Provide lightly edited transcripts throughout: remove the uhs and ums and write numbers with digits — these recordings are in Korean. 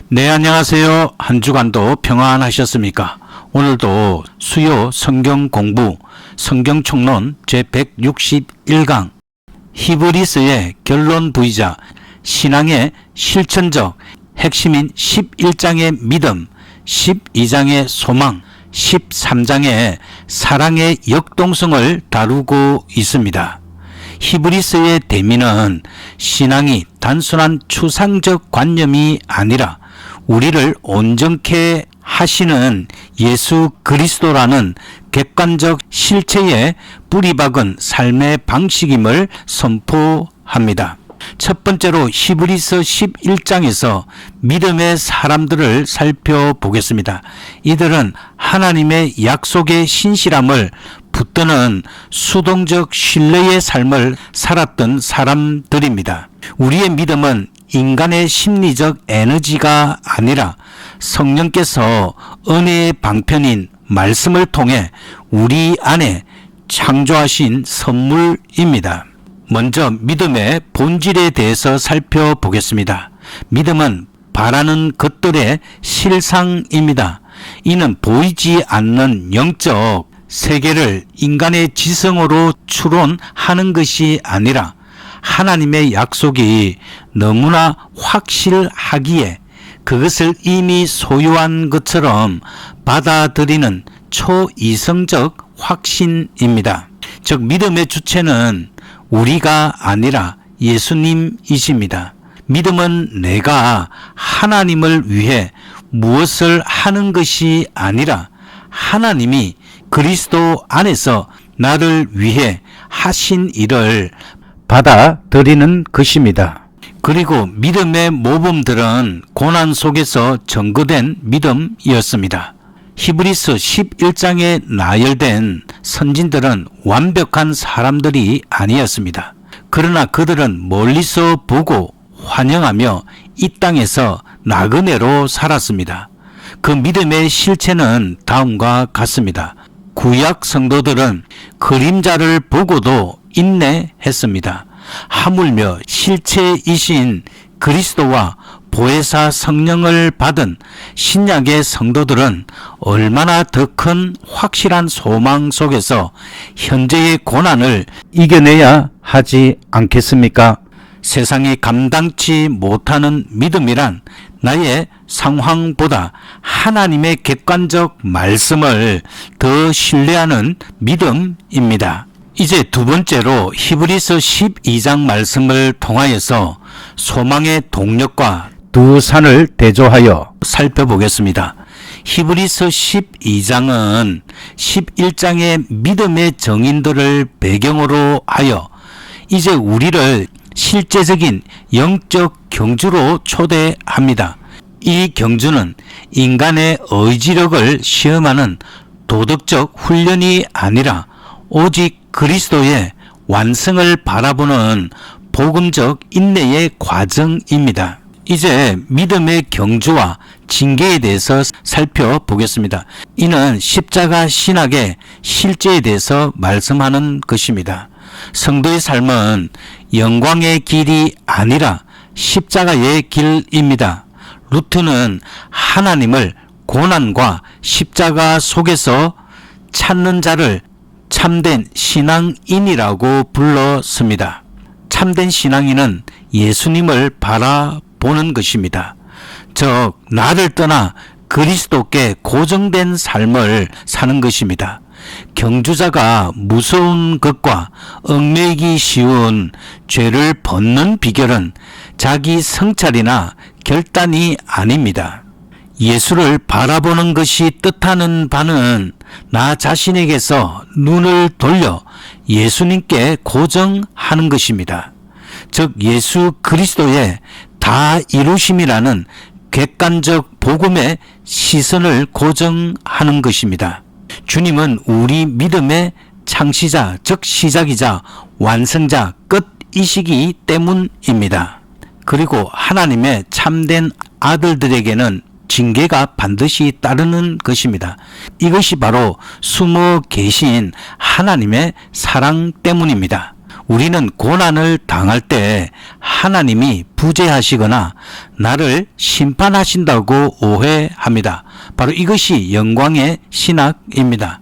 네, 안녕하세요. 한 주간도 평안하셨습니까? 오늘도 수요 성경 공부, 성경 총론 제161강, 히브리서의 결론부이자 신앙의 실천적 핵심인 11장의 믿음, 12장의 소망, 13장의 사랑의 역동성을 다루고 있습니다. 히브리서의 대미는 신앙이 단순한 추상적 관념이 아니라 우리를 온전케 하시는 예수 그리스도라는 객관적 실체에 뿌리박은 삶의 방식임을 선포합니다. 첫 번째로 히브리서 11장에서 믿음의 사람들을 살펴보겠습니다. 이들은 하나님의 약속의 신실함을 붙드는 수동적 신뢰의 삶을 살았던 사람들입니다. 우리의 믿음은 인간의 심리적 에너지가 아니라 성령께서 은혜의 방편인 말씀을 통해 우리 안에 창조하신 선물입니다. 먼저 믿음의 본질에 대해서 살펴보겠습니다. 믿음은 바라는 것들의 실상입니다. 이는 보이지 않는 영적 세계를 인간의 지성으로 추론하는 것이 아니라 하나님의 약속이 너무나 확실하기에 그것을 이미 소유한 것처럼 받아들이는 초이성적 확신입니다. 즉 믿음의 주체는 우리가 아니라 예수님이십니다. 믿음은 내가 하나님을 위해 무엇을 하는 것이 아니라 하나님이 그리스도 안에서 나를 위해 하신 일을 받아들이는 것입니다. 그리고 믿음의 모범들은 고난 속에서 증거된 믿음이었습니다. 히브리서 11장에 나열된 선진들은 완벽한 사람들이 아니었습니다. 그러나 그들은 멀리서 보고 환영하며 이 땅에서 나그네로 살았습니다. 그 믿음의 실체는 다음과 같습니다. 구약 성도들은 그림자를 보고도 인내했습니다. 하물며 실체이신 그리스도와 보혜사 성령을 받은 신약의 성도들은 얼마나 더 큰 확실한 소망 속에서 현재의 고난을 이겨내야 하지 않겠습니까? 세상이 감당치 못하는 믿음이란 나의 상황보다 하나님의 객관적 말씀을 더 신뢰하는 믿음입니다. 이제 두 번째로 히브리서 12장 말씀을 통하여서 소망의 동력과 두 산을 대조하여 살펴보겠습니다. 히브리서 12장은 11장의 믿음의 정인들을 배경으로 하여 이제 우리를 실제적인 영적 경주로 초대합니다. 이 경주는 인간의 의지력을 시험하는 도덕적 훈련이 아니라 오직 그리스도의 완성을 바라보는 복음적 인내의 과정입니다. 이제 믿음의 경주와 징계에 대해서 살펴보겠습니다. 이는 십자가 신학의 실제에 대해서 말씀하는 것입니다. 성도의 삶은 영광의 길이 아니라 십자가의 길입니다. 루트는 하나님을 고난과 십자가 속에서 찾는 자를 참된 신앙인이라고 불렀습니다. 참된 신앙인은 예수님을 바라보는 것입니다. 즉 나를 떠나 그리스도께 고정된 삶을 사는 것입니다. 경주자가 무서운 것과 얽매이기 쉬운 죄를 벗는 비결은 자기 성찰이나 결단이 아닙니다. 예수를 바라보는 것이 뜻하는 바는 나 자신에게서 눈을 돌려 예수님께 고정하는 것입니다. 즉 예수 그리스도의 다 이루심이라는 객관적 복음의 시선을 고정하는 것입니다. 주님은 우리 믿음의 창시자, 즉 시작이자 완성자, 끝이시기 때문입니다. 그리고 하나님의 참된 아들들에게는 징계가 반드시 따르는 것입니다. 이것이 바로 숨어 계신 하나님의 사랑 때문입니다. 우리는 고난을 당할 때 하나님이 부재하시거나 나를 심판하신다고 오해합니다. 바로 이것이 영광의 신학입니다.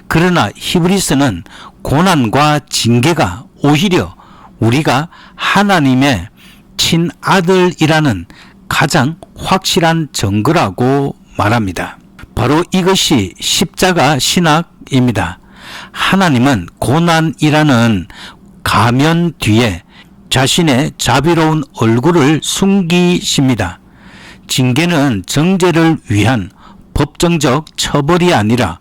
그러나 히브리서는 고난과 징계가 오히려 우리가 하나님의 친아들이라는 가장 확실한 증거라고 말합니다. 바로 이것이 십자가 신학입니다. 하나님은 고난이라는 가면 뒤에 자신의 자비로운 얼굴을 숨기십니다. 징계는 정죄를 위한 법정적 처벌이 아니라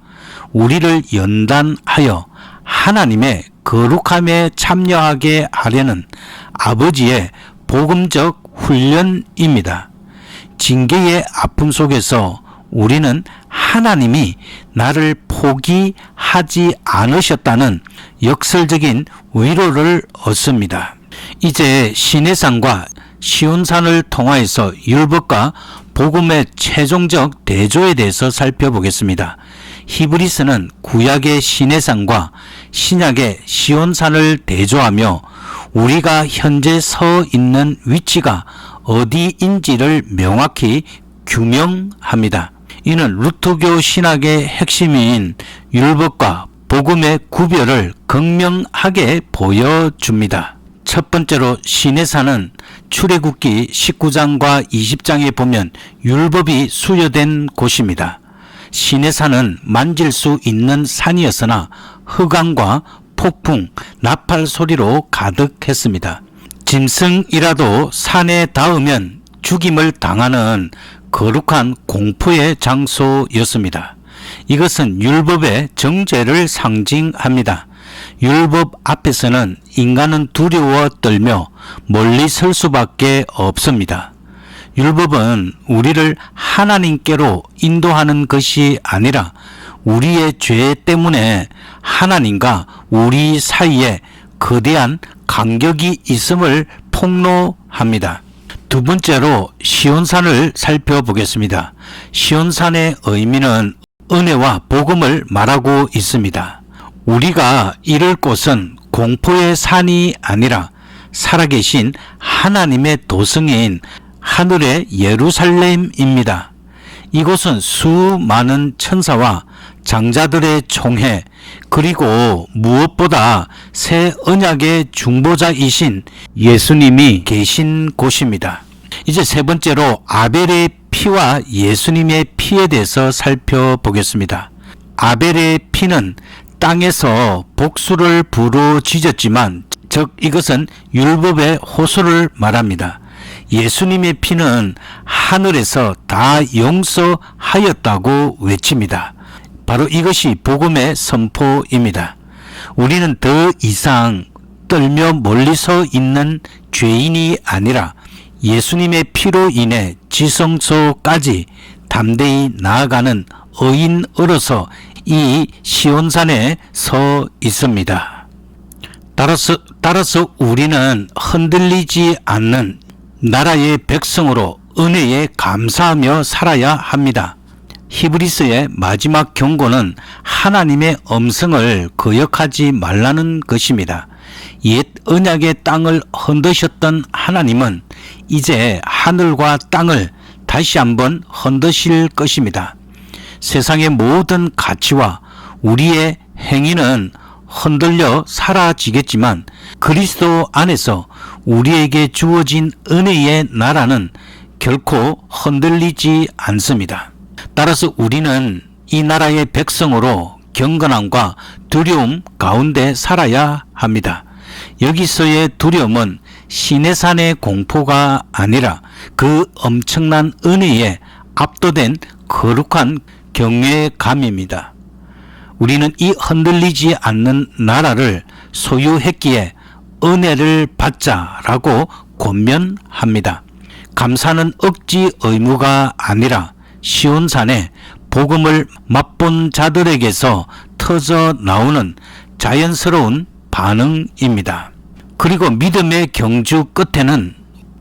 우리를 연단하여 하나님의 거룩함에 참여하게 하려는 아버지의 복음적 훈련입니다. 징계의 아픔 속에서 우리는 하나님이 나를 포기하지 않으셨다는 역설적인 위로를 얻습니다. 이제 시내산과 시온산을 통하여서 율법과 복음의 최종적 대조에 대해서 살펴보겠습니다. 히브리서는 구약의 시내산과 신약의 시온산을 대조하며 우리가 현재 서 있는 위치가 어디인지를 명확히 규명합니다. 이는 루터교 신학의 핵심인 율법과 복음의 구별을 극명하게 보여줍니다. 첫 번째로 시내산은 출애굽기 19장과 20장에 보면 율법이 수여된 곳입니다. 시내산은 만질 수 있는 산이었으나 흑암과 폭풍, 나팔 소리로 가득했습니다. 짐승이라도 산에 닿으면 죽임을 당하는 거룩한 공포의 장소였습니다. 이것은 율법의 정죄를 상징합니다. 율법 앞에서는 인간은 두려워 떨며 멀리 설 수밖에 없습니다. 율법은 우리를 하나님께로 인도하는 것이 아니라 우리의 죄 때문에 하나님과 우리 사이에 거대한 간격이 있음을 폭로합니다. 두 번째로 시온산을 살펴보겠습니다. 시온산의 의미는 은혜와 복음을 말하고 있습니다. 우리가 이를 곳은 공포의 산이 아니라 살아계신 하나님의 도성인 하늘의 예루살렘입니다. 이곳은 수많은 천사와 장자들의 총회, 그리고 무엇보다 새 언약의 중보자이신 예수님이 계신 곳입니다. 이제 세 번째로 아벨의 피와 예수님의 피에 대해서 살펴보겠습니다. 아벨의 피는 땅에서 복수를 부르짖었지만 즉 이것은 율법의 호소를 말합니다. 예수님의 피는 하늘에서 다 용서하였다고 외칩니다. 바로 이것이 복음의 선포입니다. 우리는 더 이상 떨며 멀리 서 있는 죄인이 아니라 예수님의 피로 인해 지성소까지 담대히 나아가는 의인으로서 이 시온산에 서 있습니다. 따라서 우리는 흔들리지 않는 나라의 백성으로 은혜에 감사하며 살아야 합니다. 히브리서의 마지막 경고는 하나님의 음성을 거역하지 말라는 것입니다. 옛 언약의 땅을 흔드셨던 하나님은 이제 하늘과 땅을 다시 한번 흔드실 것입니다. 세상의 모든 가치와 우리의 행위는 흔들려 사라지겠지만 그리스도 안에서 우리에게 주어진 은혜의 나라는 결코 흔들리지 않습니다. 따라서 우리는 이 나라의 백성으로 경건함과 두려움 가운데 살아야 합니다. 여기서의 두려움은 시내산의 공포가 아니라 그 엄청난 은혜에 압도된 거룩한 경외감입니다. 우리는 이 흔들리지 않는 나라를 소유했기에 은혜를 받자라고 권면합니다. 감사는 억지 의무가 아니라 시온산에 복음을 맛본 자들에게서 터져 나오는 자연스러운 반응입니다. 그리고 믿음의 경주 끝에는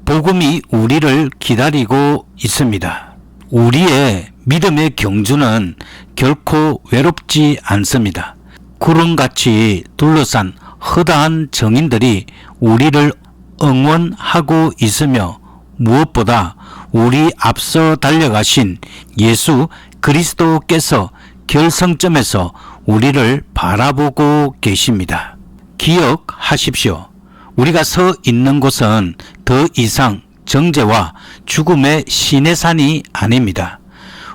복음이 우리를 기다리고 있습니다. 우리의 믿음의 경주는 결코 외롭지 않습니다. 구름같이 둘러싼 허다한 정인들이 우리를 응원하고 있으며 무엇보다 우리 앞서 달려가신 예수 그리스도께서 결승점에서 우리를 바라보고 계십니다. 기억하십시오. 우리가 서 있는 곳은 더 이상 정죄와 죽음의 시내산이 아닙니다.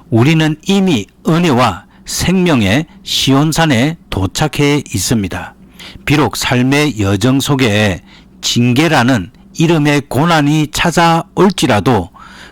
우리는 이미 은혜와 생명의 시온산에 도착해 있습니다. 비록 삶의 여정 속에 징계라는 이름의 고난이 찾아올지라도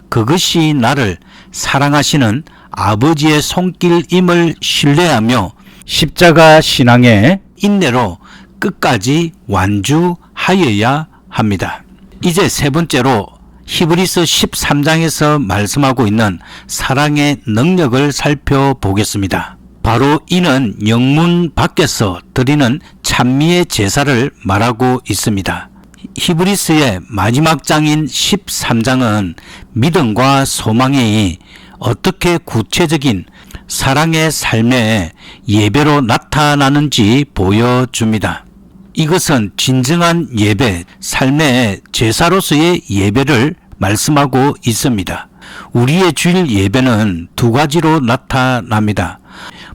그것이 나를 사랑하시는 아버지의 손길임을 신뢰하며 십자가 신앙의 인내로 끝까지 완주하여야 합니다. 이제 세 번째로 히브리서 13장에서 말씀하고 있는 사랑의 능력을 살펴보겠습니다. 바로 이는 영문 밖에서 드리는 찬미의 제사를 말하고 있습니다. 히브리서의 마지막 장인 13장은 믿음과 소망이 어떻게 구체적인 사랑의 삶의 예배로 나타나는지 보여줍니다. 이것은 진정한 예배, 삶의 제사로서의 예배를 말씀하고 있습니다. 우리의 주일 예배는 두 가지로 나타납니다.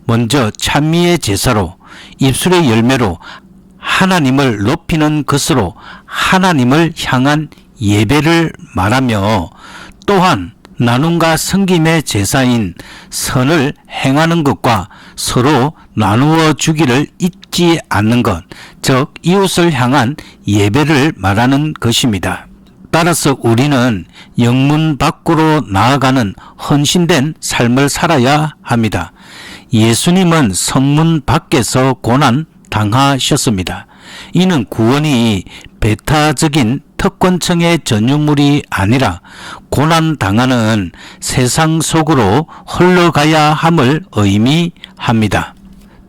먼저 찬미의 제사로, 입술의 열매로 하나님을 높이는 것으로 하나님을 향한 예배를 말하며, 또한 나눔과 섬김의 제사인 선을 행하는 것과 서로 나누어 주기를 잊지 않는 것, 즉 이웃을 향한 예배를 말하는 것입니다. 따라서 우리는 영문 밖으로 나아가는 헌신된 삶을 살아야 합니다. 예수님은 성문 밖에서 고난 당하셨습니다. 이는 구원이 배타적인 특권층의 전유물이 아니라 고난당하는 세상 속으로 흘러가야 함을 의미합니다.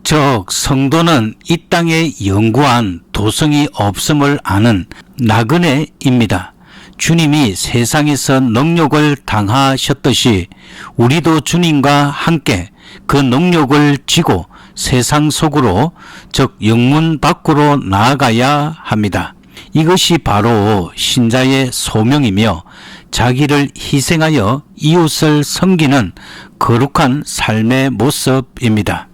즉 성도는 이 땅에 영구한 도성이 없음을 아는 나그네입니다. 주님이 세상에서 능욕을 당하셨듯이 우리도 주님과 함께 그 능욕을 지고 세상 속으로, 즉 영문 밖으로 나아가야 합니다. 이것이 바로 신자의 소명이며 자기를 희생하여 이웃을 섬기는 거룩한 삶의 모습입니다.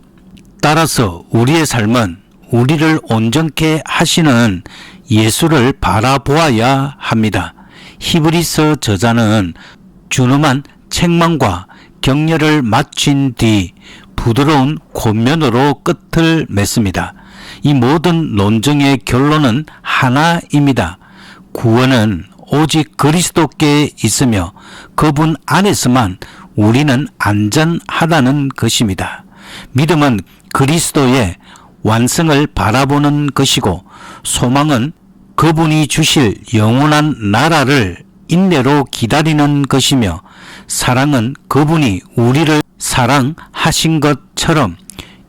따라서 우리의 삶은 우리를 온전케 하시는 예수를 바라보아야 합니다. 히브리서 저자는 준엄한 책망과 격려를 마친 뒤 부드러운 권면으로 끝을 맺습니다. 이 모든 논쟁의 결론은 하나입니다. 구원은 오직 그리스도께 있으며 그분 안에서만 우리는 안전하다는 것입니다. 믿음은 그리스도의 완성을 바라보는 것이고, 소망은 그분이 주실 영원한 나라를 인내로 기다리는 것이며, 사랑은 그분이 우리를 사랑하신 것처럼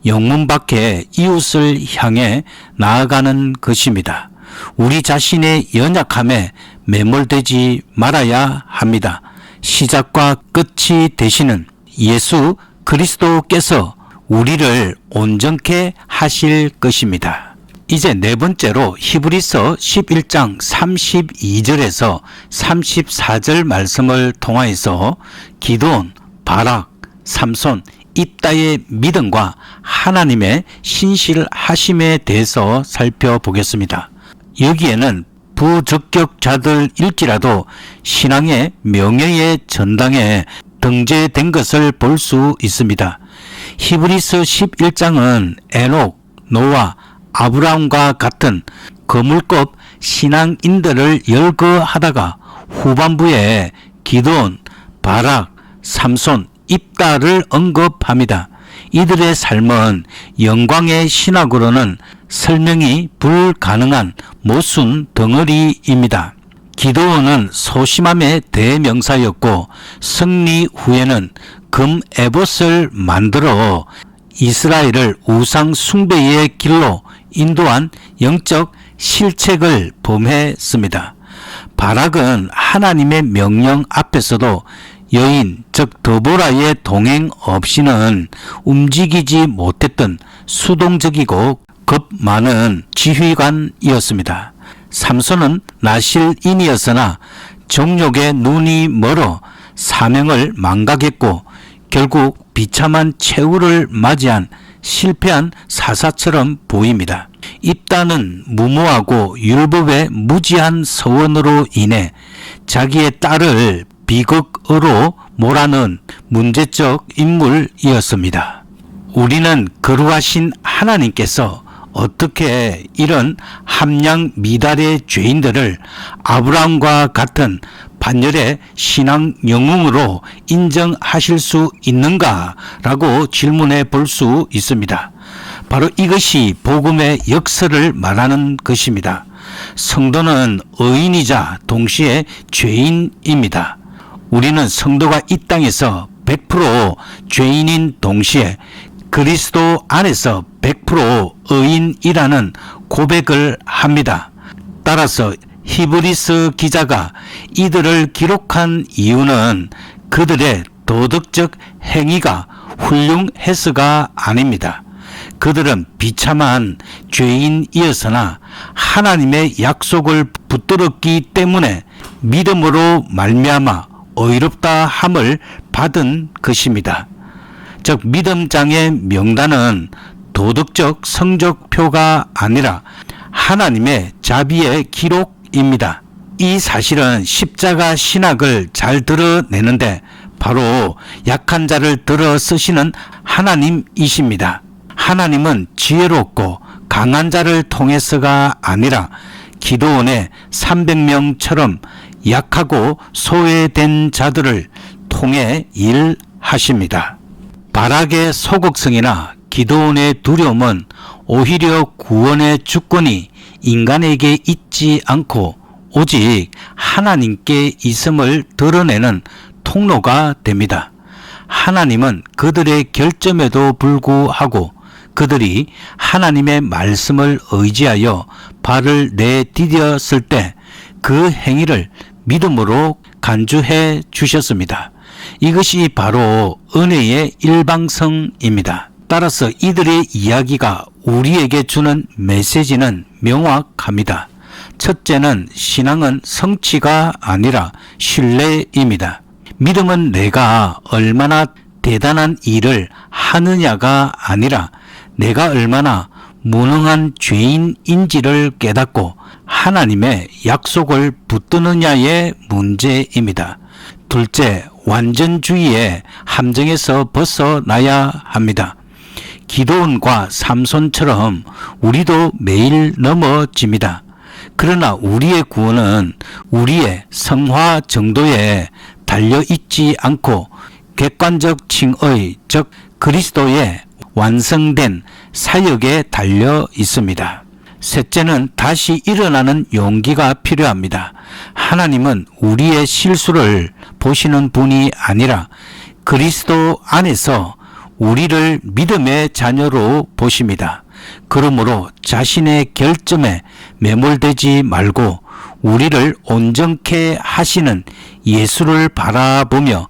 영문 밖에 이웃을 향해 나아가는 것입니다. 우리 자신의 연약함에 매몰되지 말아야 합니다. 시작과 끝이 되시는 예수 그리스도께서 우리를 온전케 하실 것입니다. 이제 네 번째로 히브리서 11장 32절에서 34절 말씀을 통하여서 기드온, 바락, 삼손, 입다의 믿음과 하나님의 신실하심에 대해서 살펴보겠습니다. 여기에는 부적격자들일지라도 신앙의 명예의 전당에 등재된 것을 볼 수 있습니다. 히브리서 11장은 에녹, 노아, 아브라함과 같은 거물급 신앙인들을 열거하다가 후반부에 기드온, 바락, 삼손, 입다를 언급합니다. 이들의 삶은 영광의 신학으로는 설명이 불가능한 모순 덩어리입니다. 기드온은 소심함의 대명사였고, 승리 후에는 금 에봇을 만들어 이스라엘을 우상 숭배의 길로 인도한 영적 실책을 범했습니다. 바락은 하나님의 명령 앞에서도 여인, 즉 드보라의 동행 없이는 움직이지 못했던 수동적이고 급 많은 지휘관이었습니다. 삼손은 나실인이었으나 정욕에 눈이 멀어 사명을 망각했고 결국 비참한 최후를 맞이한 실패한 사사처럼 보입니다. 입다는 무모하고 율법의 무지한 서원으로 인해 자기의 딸을 비극으로 몰아넣은 문제적 인물이었습니다. 우리는 거룩하신 하나님께서 어떻게 이런 함량 미달의 죄인들을 아브라함과 같은 반열의 신앙 영웅으로 인정하실 수 있는가라고 질문해 볼 수 있습니다. 바로 이것이 복음의 역설을 말하는 것입니다. 성도는 의인이자 동시에 죄인입니다. 우리는 성도가 이 땅에서 100% 죄인인 동시에 그리스도 안에서 100% 의인이라는 고백을 합니다. 따라서 히브리서 기자가 이들을 기록한 이유는 그들의 도덕적 행위가 훌륭해서가 아닙니다. 그들은 비참한 죄인이었으나 하나님의 약속을 붙들었기 때문에 믿음으로 말미암아 의롭다 함을 받은 것입니다. 즉 믿음장의 명단은 도덕적 성적표가 아니라 하나님의 자비의 기록입니다. 이 사실은 십자가 신학을 잘 드러내는데 바로 약한 자를 들어 쓰시는 하나님이십니다. 하나님은 지혜롭고 강한 자를 통해서가 아니라 기도원의 300명처럼 약하고 소외된 자들을 통해 일하십니다. 바락의 소극성이나 기도원의 두려움은 오히려 구원의 주권이 인간에게 있지 않고 오직 하나님께 있음을 드러내는 통로가 됩니다. 하나님은 그들의 결점에도 불구하고 그들이 하나님의 말씀을 의지하여 발을 내디뎠을 때 그 행위를 믿음으로 간주해 주셨습니다. 이것이 바로 은혜의 일방성입니다. 따라서 이들의 이야기가 우리에게 주는 메시지는 명확합니다. 첫째는 신앙은 성취가 아니라 신뢰입니다. 믿음은 내가 얼마나 대단한 일을 하느냐가 아니라 내가 얼마나 무능한 죄인인지를 깨닫고 하나님의 약속을 붙드느냐의 문제입니다. 둘째, 완전주의의 함정에서 벗어나야 합니다. 기도원과 삼손처럼 우리도 매일 넘어집니다. 그러나 우리의 구원은 우리의 성화 정도에 달려있지 않고 객관적 칭의, 즉 그리스도의 완성된 사역에 달려 있습니다. 셋째는 다시 일어나는 용기가 필요합니다. 하나님은 우리의 실수를 보시는 분이 아니라 그리스도 안에서 우리를 믿음의 자녀로 보십니다. 그러므로 자신의 결점에 매몰되지 말고 우리를 온전케 하시는 예수를 바라보며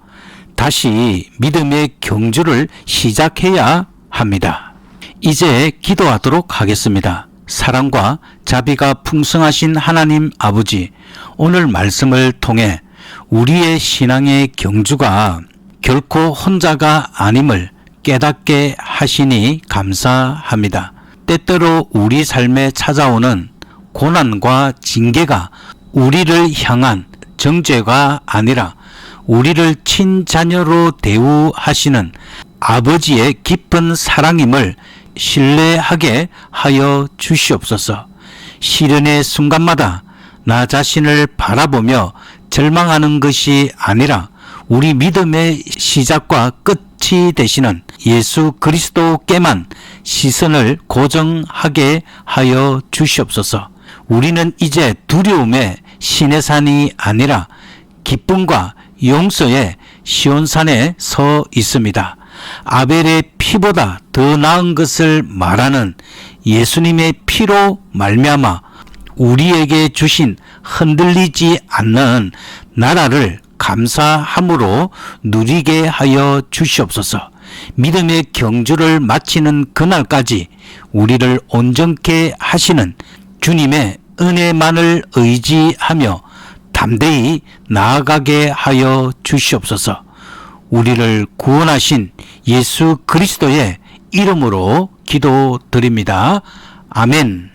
다시 믿음의 경주를 시작해야 합니다. 이제 기도하도록 하겠습니다. 사랑과 자비가 풍성하신 하나님 아버지, 오늘 말씀을 통해 우리의 신앙의 경주가 결코 혼자가 아님을 깨닫게 하시니 감사합니다. 때때로 우리 삶에 찾아오는 고난과 징계가 우리를 향한 정죄가 아니라 우리를 친자녀로 대우하시는 아버지의 깊은 사랑임을 신뢰하게 하여 주시옵소서. 시련의 순간마다 나 자신을 바라보며 절망하는 것이 아니라 우리 믿음의 시작과 끝이 되시는 예수 그리스도께만 시선을 고정하게 하여 주시옵소서. 우리는 이제 두려움의 시내산이 아니라 기쁨과 용서의 시온산에 서 있습니다. 아벨의 피보다 더 나은 것을 말하는 예수님의 피로 말미암아 우리에게 주신 흔들리지 않는 나라를 감사함으로 누리게 하여 주시옵소서. 믿음의 경주를 마치는 그날까지 우리를 온전케 하시는 주님의 은혜만을 의지하며 담대히 나아가게 하여 주시옵소서. 우리를 구원하신 예수 그리스도의 이름으로 기도드립니다. 아멘.